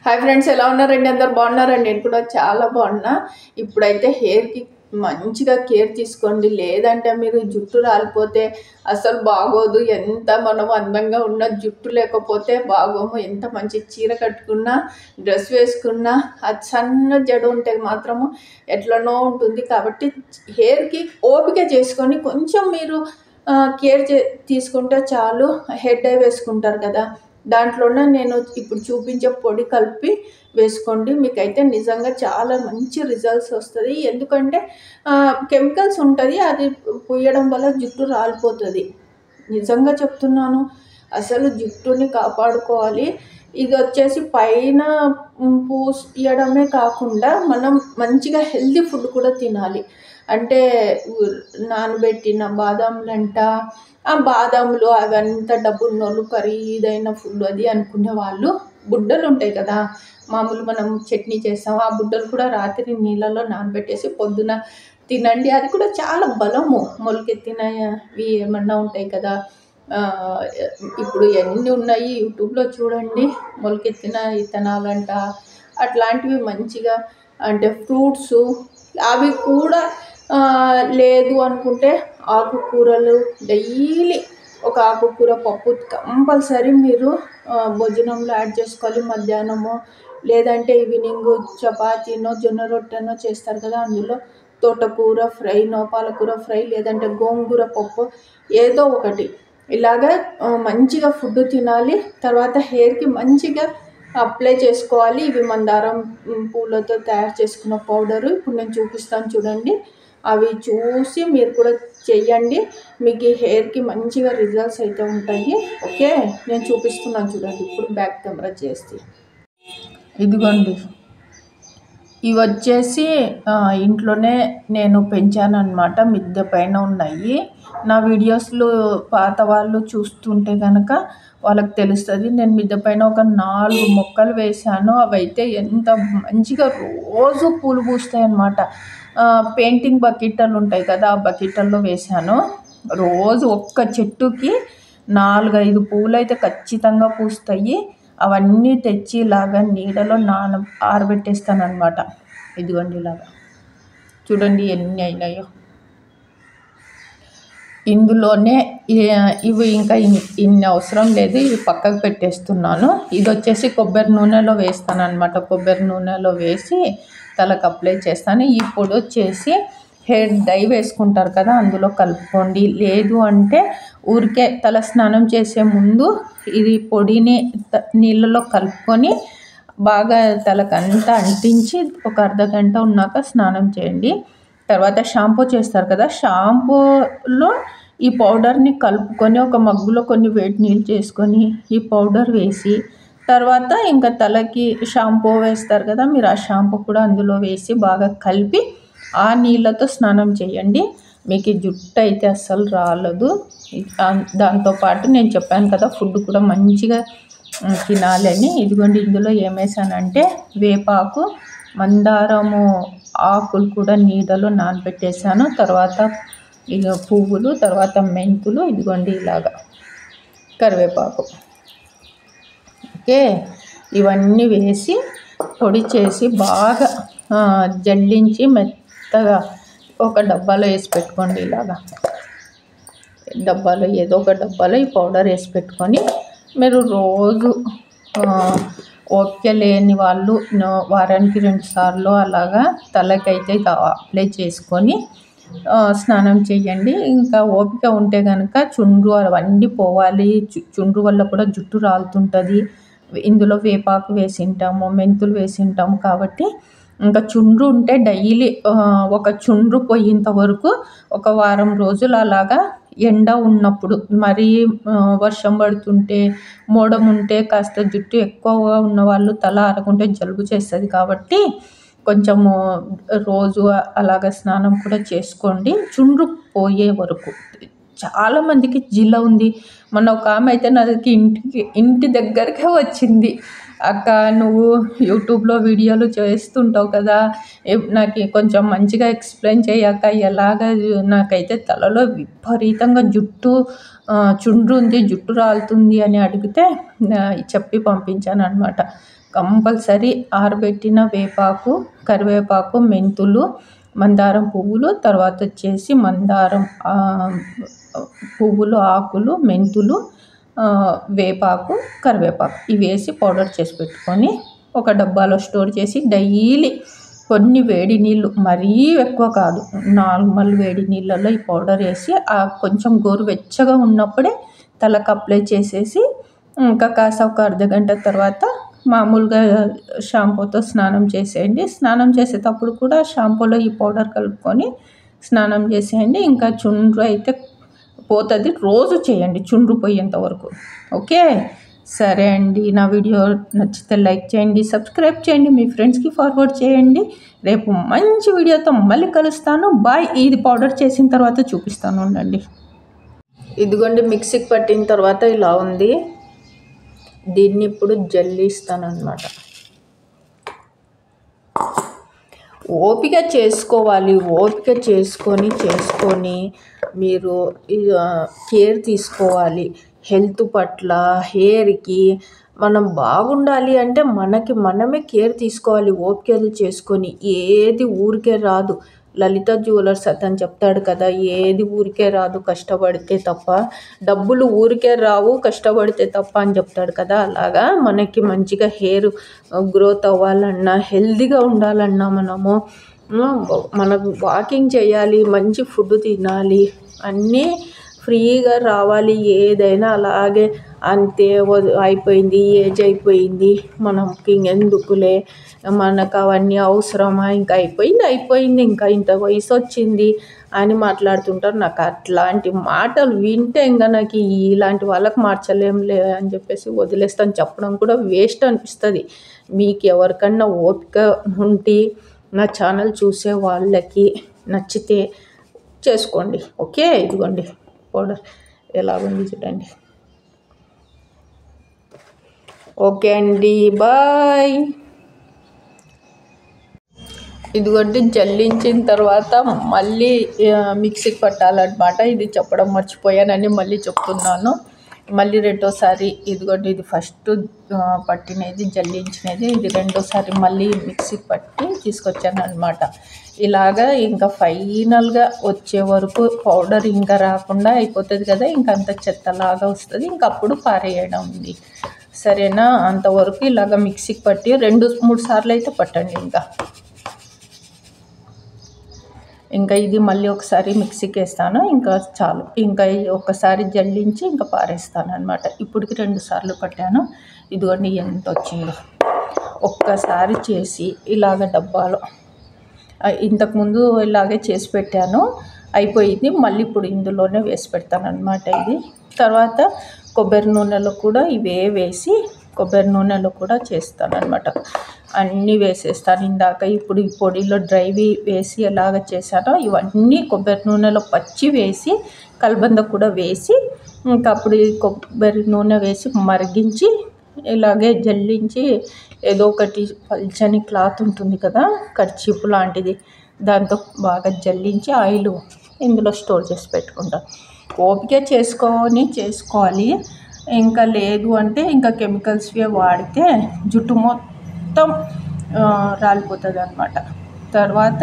Hi friends, ఎలా ఉన్నారండి? అందరు బాగున్నారండి? నేను కూడా చాలా బాగున్నా. ఇప్పుడైతే హెయిర్కి మంచిగా కేర్ తీసుకోండి, లేదంటే మీరు జుట్టు రాలిపోతే అసలు బాగోదు. ఎంత మనం అందంగా ఉన్న జుట్టు లేకపోతే బాగోము. ఎంత మంచి చీర కట్టుకున్నా, డ్రెస్ వేసుకున్నా, అది సన్న జడ ఉంటే మాత్రము ఎట్లనో ఉంటుంది. కాబట్టి హెయిర్కి ఓపిక చేసుకొని కొంచెం మీరు కేర్ తీసుకుంటే చాలు. హెడ్ డై వేసుకుంటారు కదా, దాంట్లోనే నేను ఇప్పుడు చూపించే పొడి కలిపి వేసుకోండి. మీకైతే నిజంగా చాలా మంచి రిజల్ట్స్ వస్తుంది. ఎందుకంటే కెమికల్స్ ఉంటుంది, అది పూయడం వల్ల జుట్టు రాలిపోతుంది. నిజంగా చెప్తున్నాను, అసలు జుట్టుని కాపాడుకోవాలి. ఇది వచ్చేసి పైన పూయడమే కాకుండా మనం మంచిగా హెల్తీ ఫుడ్ కూడా తినాలి. అంటే నానబెట్టిన బాదాంలంట, ఆ బాదాములు అవంతా డబ్బున్నోళ్ళు ఖరీదైన ఫుడ్ అది అనుకునే వాళ్ళు, బుడ్డలు ఉంటాయి కదా మామూలు మనం చట్నీ చేస్తాం, ఆ బుడ్డలు కూడా రాత్రి నీళ్ళలో నానబెట్టేసి పొద్దున తినండి. అది కూడా చాలా బలము. మొలకెత్తినవి ఏమన్నా ఉంటాయి కదా, ఇప్పుడు ఎన్ని ఉన్నాయి యూట్యూబ్లో చూడండి. మొలకెత్తిన విత్తనాలంట, అట్లాంటివి మంచిగా, అంటే ఫ్రూట్స్ అవి కూడా లేదు అనుకుంటే ఆకుకూరలు డైలీ ఒక ఆకుకూర పప్పు కంపల్సరీ మీరు భోజనంలో యాడ్ చేసుకోవాలి. మధ్యాహ్నము లేదంటే ఈవినింగ్ చపాతీనో జొన్న రొట్టెనో చేస్తారు కదా, అందులో తోటకూర ఫ్రైనో పాలకూర ఫ్రై లేదంటే గోంగూర పప్పు ఏదో ఒకటి ఇలాగా మంచిగా ఫుడ్ తినాలి. తర్వాత హెయిర్కి మంచిగా అప్లై చేసుకోవాలి. ఇవి మందారం పూలతో తయారు చేసుకున్న పౌడరు ఇప్పుడు నేను చూపిస్తాను చూడండి. అవి చూసి మీరు కూడా చెయ్యండి. మీకు ఈ హెయిర్కి మంచిగా రిజల్ట్స్ అయితే ఉంటాయి. ఓకే, నేను చూపిస్తున్నాను చూడండి. ఇప్పుడు బ్యాక్ కెమెరా చేస్తే ఇదిగోండి, ఇవి వచ్చేసి ఇంట్లోనే నేను పెంచాను అనమాట. మిద్దె పైన ఉన్నాయి. నా వీడియోస్లో పాత వాళ్ళు చూస్తుంటే కనుక వాళ్ళకి తెలుస్తుంది. నేను మిద్దె పైన ఒక 4 మొక్కలు వేశాను. అవి అయితే ఎంత మంచిగా రోజు పూలు పూస్తాయి అన్నమాట. పెయింటింగ్ బకెట్లు ఉంటాయి కదా, ఆ బకెట్లలో వేశాను. రోజు ఒక్క చెట్టుకి 4-5 పూలు అయితే ఖచ్చితంగా పూస్తాయి. అవన్నీ తెచ్చి ఇలాగా నీడలో ఆరబెట్టేస్తాను అనమాట. ఇదిగోండి, ఇలాగా చూడండి ఎన్ని అయినాయో. ఇందులోనే ఇవి ఇంకా ఇన్ని అవసరం లేదు, ఇవి పక్కకు పెట్టేస్తున్నాను. ఇది వచ్చేసి కొబ్బరి నూనెలో వేస్తాను అనమాట. కొబ్బరి నూనెలో వేసి తలకు అప్లై చేస్తాను. ఈ పొడి వచ్చేసి హెయిర్ డై వేసుకుంటారు కదా, అందులో కలుపుకోండి. లేదు అంటే ఊరికే తల స్నానం చేసే ముందు ఇది పొడిని నీళ్ళలో కలుపుకొని బాగా తలకంతా అంటించి ఒక అర్ధగంట ఉన్నాక స్నానం చేయండి. తర్వాత షాంపూ చేస్తారు కదా, షాంపూలో ఈ పౌడర్ని కలుపుకొని ఒక మగ్గులో కొన్ని వేడి నీళ్ళు చేసుకొని ఈ పౌడర్ వేసి, తర్వాత ఇంకా తలకి షాంపూ వేస్తారు కదా, మీరు ఆ షాంపూ కూడా అందులో వేసి బాగా కలిపి ఆ నీళ్ళతో స్నానం చేయండి. మీకు ఈ జుట్టు అయితే అస్సలు రాలదు. దాంతోపాటు నేను చెప్పాను కదా ఫుడ్ కూడా మంచిగా తినాలని. ఇదిగోండి, ఇందులో ఏమేసానంటే వేపాకు, మందారము ఆకులు కూడా నీడలో నానబెట్టేసాను. తర్వాత ఇక పువ్వులు, తర్వాత మెంతులు, ఇదిగోండి ఇలాగా కరివేపాకు. ఓకే, ఇవన్నీ వేసి పొడి చేసి బాగా జల్లించి మెత్తగా ఒక డబ్బాలో వేసి పెట్టుకోండి. ఇలాగా డబ్బాలో ఏదో ఒక డబ్బాలో ఈ పౌడర్ వేసి పెట్టుకొని మీరు రోజు ఓపిక లేని వాళ్ళు వారానికి 2 సార్లు అలాగా తలకైతే అప్లై చేసుకొని స్నానం చేయండి. ఇంకా ఓపిక ఉంటే కనుక చుండ్రు అవన్నీ పోవాలి. చుండ్రు వల్ల కూడా జుట్టు రాలుతుంటుంది. ఇందులో వేపాకు వేసింటాము, మెంతులు వేసింటాము. కాబట్టి ఇంకా చుండ్రు ఉంటే డైలీ ఒక చుండ్రు పోయేంత వరకు ఒక వారం రోజులు అలాగా ఎండ ఉన్నప్పుడు, మరీ వర్షం పడుతుంటే, మోడం ఉంటే, కాస్త జుట్టు ఎక్కువగా ఉన్నవాళ్ళు తల ఆరకుంటే జలుబు చేస్తుంది. కాబట్టి కొంచెము రోజు అలాగ స్నానం కూడా చేసుకోండి చుండ్రు పోయే వరకు. చాలామందికి జిల్ల ఉంది. మొన్న ఒక ఆమె అయితే నాకు ఇంటి దగ్గరకే వచ్చింది. అక్క, నువ్వు యూట్యూబ్లో వీడియోలు చేస్తుంటావు కదా, నాకు కొంచెం మంచిగా ఎక్స్ప్లెయిన్ చేయక్క, ఎలాగ నాకైతే తలలో విపరీతంగా చుండ్రు ఉంది, జుట్టు రాలుతుంది అని అడిగితే చెప్పి పంపించాను అనమాట. కంపల్సరీ ఆరబెట్టిన వేపాకు, కరివేపాకు, మెంతులు, మందారం పువ్వులు, తర్వాత వచ్చేసి మందారం పువ్వులు, ఆకులు, మెంతులు, వేపాకు, కరివేపాకు ఇవి వేసి పౌడర్ చేసి పెట్టుకొని ఒక డబ్బాలో స్టోర్ చేసి డైలీ కొన్ని వేడి నీళ్ళు, మరీ ఎక్కువ కాదు, నార్మల్ వేడి నీళ్ళలో ఈ పౌడర్ వేసి కొంచెం గోరువెచ్చగా ఉన్నప్పుడే తలకు అప్లై చేసేసి ఇంకా కాస్త ఒక అర్ధగంట తర్వాత మామూలుగా షాంపూతో స్నానం చేసేయండి. స్నానం చేసేటప్పుడు కూడా షాంపూలో ఈ పౌడర్ కలుపుకొని స్నానం చేసేయండి. ఇంకా చుండ్రు అయితే పోతుంది. రోజు చేయండి చుండ్రు పోయేంత వరకు. ఓకే, సరే అండి. నా వీడియో నచ్చితే లైక్ చేయండి, సబ్స్క్రైబ్ చేయండి, మీ ఫ్రెండ్స్కి ఫార్వర్డ్ చేయండి. రేపు మంచి వీడియోతో మళ్ళీ కలుస్తాను. బాయ్. ఇది పౌడర్ చేసిన తర్వాత చూపిస్తాను ఉండండి. ఇదిగోండి, మిక్సీకి పట్టిన తర్వాత ఇలా ఉంది. దీన్ని ఇప్పుడు జల్లిస్తాను అన్నమాట. ఓపిక చేసుకోవాలి. ఓపిక చేసుకొని మీరు కేర్ తీసుకోవాలి. హెల్త్ పట్ల, హెయిర్కి మనం బాగుండాలి అంటే మనమే కేర్ తీసుకోవాలి. ఓపికలు చేసుకొని. ఏది ఊరికే రాదు. లలిత జ్యువెలర్స్ అతను చెప్తాడు కదా, ఏది ఊరికే రాదు కష్టపడితే తప్ప, డబ్బులు ఊరికే రావు కష్టపడితే తప్ప అని చెప్తాడు కదా. అలాగా మనకి మంచిగా హెయిర్ గ్రోత్ అవ్వాలన్నా, హెల్తీగా ఉండాలన్నా మనకు వాకింగ్ చేయాలి, మంచి ఫుడ్ తినాలి, అన్నీ ఫ్రీగా రావాలి. ఏదైనా అలాగే అంతే అయిపోయింది, ఏజ్ అయిపోయింది, మనకి ఇంకెందుకులే, మనకు అవన్నీ అవసరమా, ఇంకా అయిపోయింది, ఇంకా ఇంత వయసు వచ్చింది అని మాట్లాడుతుంటారు. నాకు అట్లాంటి మాటలు వింటే ఇంకా నాకు ఇలాంటి వాళ్ళకి మార్చలేంలే అని చెప్పేసి వదిలేస్తాను. చెప్పడం కూడా వేస్ట్ అనిపిస్తుంది. మీకు ఎవరికన్నా ఓపిక ఉంటే నా ఛానల్ చూసే వాళ్ళకి నచ్చితే చేసుకోండి. ఓకే, ఇదిగోండి పౌడర్ ఎలాగుంది చూడండి. ఓకే అండి, బాయ్. ఇదిగోండి, జల్లించిన తర్వాత మళ్ళీ మిక్సీకి పట్టాలన్నమాట. ఇది చెప్పడం మర్చిపోయానని మళ్ళీ చెప్తున్నాను. మళ్ళీ రెండోసారి ఇదిగోండి, ఇది ఫస్ట్ పట్టినది జల్లించినది, ఇది రెండోసారి మళ్ళీ మిక్సీకి పట్టి తీసుకొచ్చాను అనమాట. ఇలాగా ఇంకా ఫైనల్గా వచ్చే వరకు పౌడర్ ఇంకా రాకుండా అయిపోతుంది కదా, ఇంకా అంత చెత్తలాగా వస్తుంది. ఇంకా అప్పుడు పారేయడం ఉంది. సరేనా? అంతవరకు ఇలాగ మిక్సీకి పట్టి 2-3 సార్లు అయితే పట్టండి. ఇంకా ఇది మళ్ళీ ఒకసారి మిక్సీకి వేస్తాను. ఇంకా చాలు. ఇంకా ఒకసారి జల్లించి ఇంకా పారేస్తాను అనమాట. ఇప్పటికి 2 సార్లు పట్టాను. ఇదిగోండి ఎంత వచ్చిందో. ఒక్కసారి చేసి ఇలాగ డబ్బాలో, ఇంతకుముందు ఇలాగే చేసి పెట్టాను, అయిపోయింది. మళ్ళీ ఇప్పుడు ఇందులోనే వేసి పెడతాను అనమాట. ఇది తర్వాత కొబ్బరి నూనెలో కూడా ఇవే వేసి కొబ్బరి నూనెలో కూడా చేస్తాను అనమాట. అన్నీ వేసేస్తాను. ఇందాక ఇప్పుడు ఈ పొడిలో డ్రైవి వేసి ఎలాగ చేశానో ఇవన్నీ కొబ్బరి నూనెలో పచ్చి వేసి కలబంద కూడా వేసి ఇంకా అప్పుడు ఈ కొబ్బరి నూనె వేసి మరిగించి ఇలాగే జల్లించి ఏదో ఒకటి పల్చని క్లాత్ ఉంటుంది కదా, కర్చీపు లాంటిది, దాంతో బాగా జల్లించి ఆయిల్ ఇందులో స్టోర్ చేసి పెట్టుకుంటాం. ఓపిక చేసుకోవాలి. ఇంకా లేదు అంటే ఇంకా కెమికల్స్వే వాడితే జుట్టు మొత్తం రాలిపోతుంది అన్నమాట. తర్వాత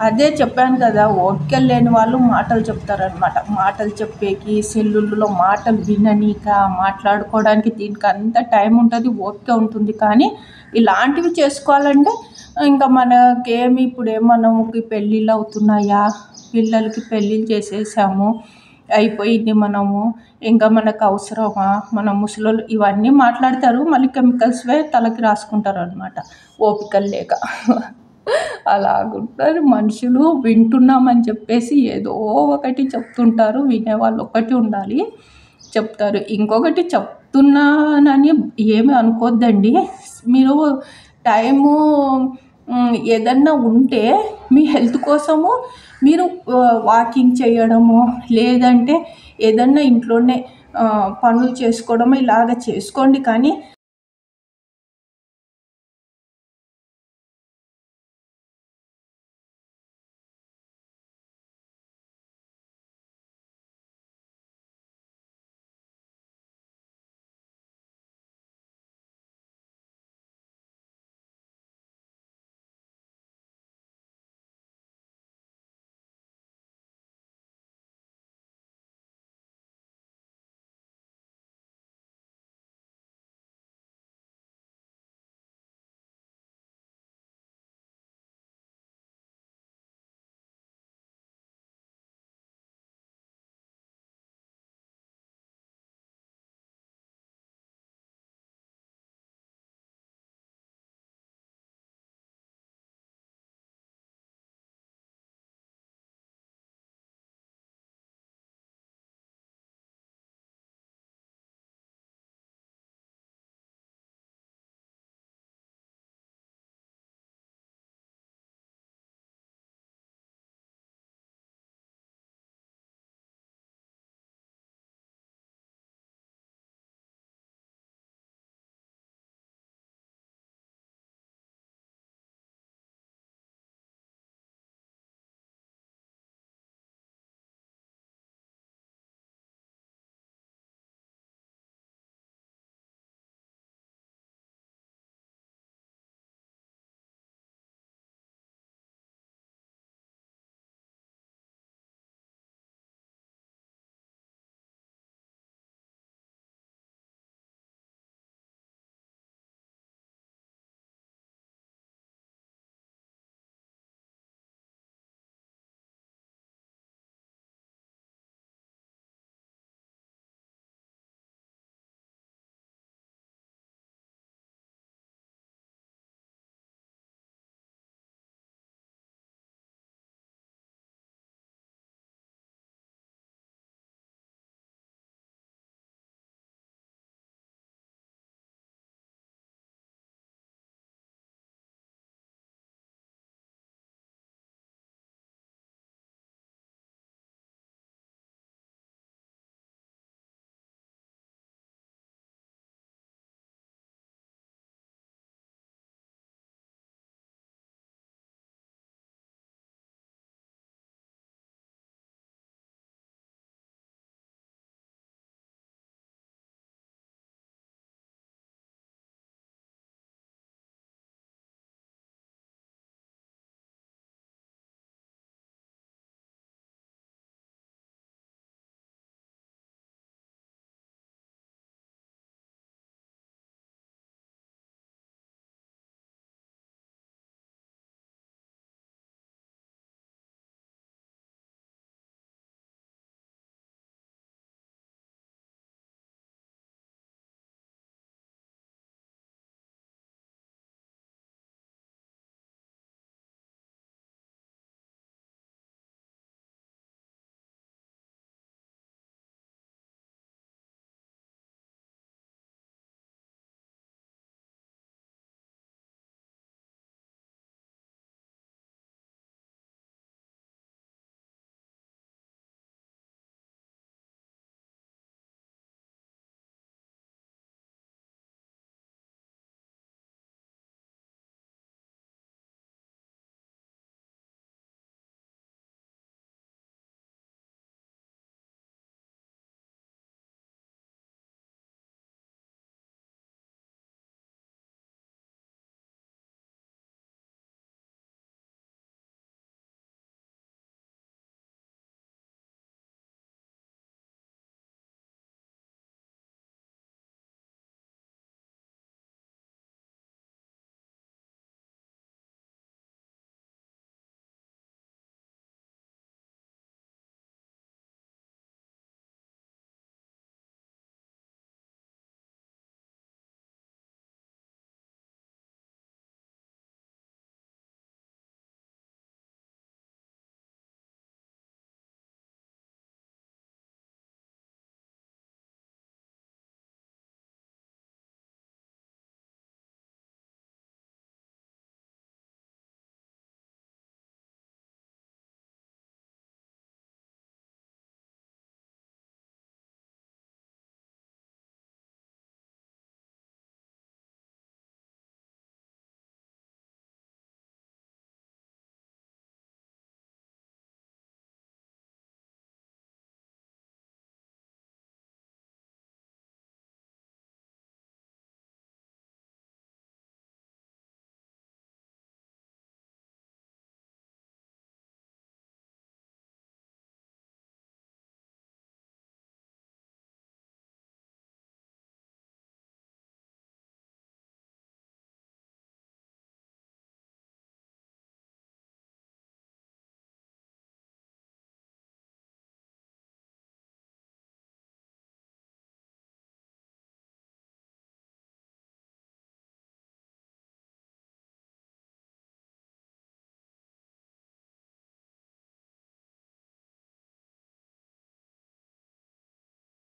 అదే చెప్పాను కదా, ఓపిక లేని వాళ్ళు మాటలు చెప్తారనమాట. మాటలు చెప్పేకి, సెల్లుల్లో మాటలు విననీక, మాట్లాడుకోవడానికి దీనికి అంత టైం ఉంటుంది, ఓపిక ఉంటుంది. కానీ ఇలాంటివి చేసుకోవాలంటే ఇంకా మనకేమి ఇప్పుడు మనకి పెళ్ళిళ్ళు అవుతున్నాయా, పిల్లలకి పెళ్ళిళ్ళు చేసేసాము, అయిపోయింది, ఇంకా మనకు అవసరమా, మన ముసలోళ్ళు ఇవన్నీ మాట్లాడతారు. మళ్ళీ కెమికల్స్వే తలకి రాసుకుంటారు అనమాట, ఓపికలు లేక. అలాగుంటారు మనుషులు. వింటున్నామని చెప్పేసి ఏదో ఒకటి చెప్తుంటారు. వినేవాళ్ళు ఒకటి ఉండాలి, చెప్తారు. ఇంకొకటి చెప్తున్నానని ఏమి అనుకోద్దండి. మీరు టైము ఏదన్నా ఉంటే మీ హెల్త్ కోసము మీరు వాకింగ్ చేయడము, లేదంటే ఏదన్నా ఇంట్లోనే పనులు చేసుకోవడము ఇలాగ చేసుకోండి. కానీ